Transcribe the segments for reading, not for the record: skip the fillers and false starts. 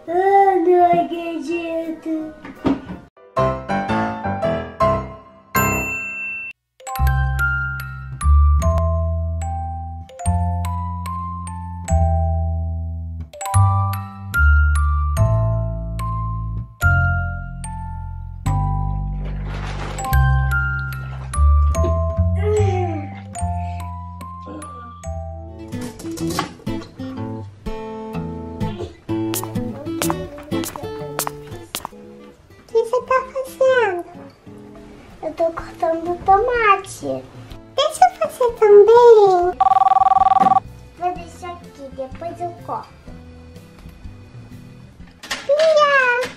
Ah, não acredito. O que você tá fazendo? Eu tô cortando tomate. Deixa eu fazer também. Vou deixar aqui, depois eu corto. Pia,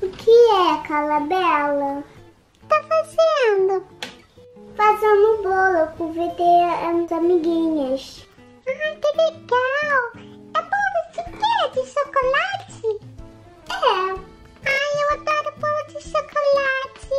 O que é, Calabela? tá fazendo? Fazendo bolo, eu convidei as amiguinhas. Ai, que legal. É bolo de quê? De chocolate? É. Ai, eu adoro bolo de chocolate.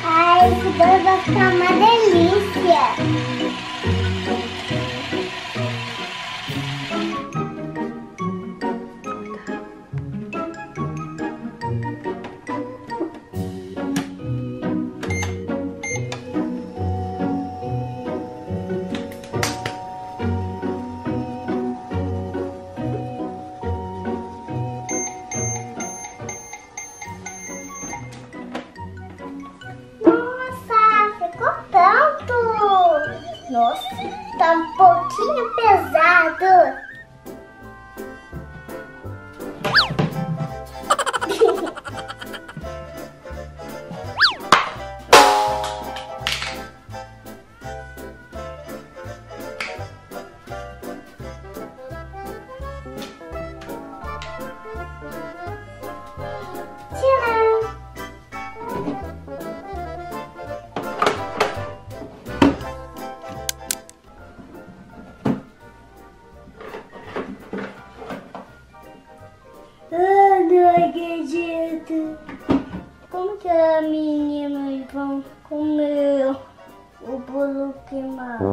Ai, esse bolo vai ficar uma delícia. Nossa, ficou pronto. Nossa, tá um pouquinho pesado. Tchau. Ah, não acredito. Como que as meninas vão comer o bolo queimado?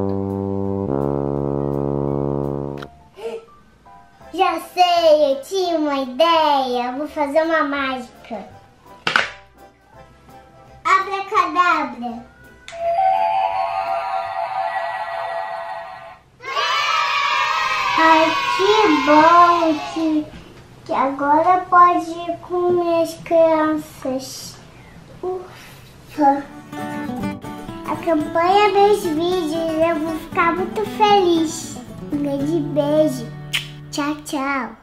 Já sei, eu tinha uma ideia. Vou fazer uma mágica. Abracadabra. Ai, que bom que agora pode comer as crianças. Ufa! Acompanha meus vídeos, eu vou ficar muito feliz. Um grande beijo. Tchau, tchau.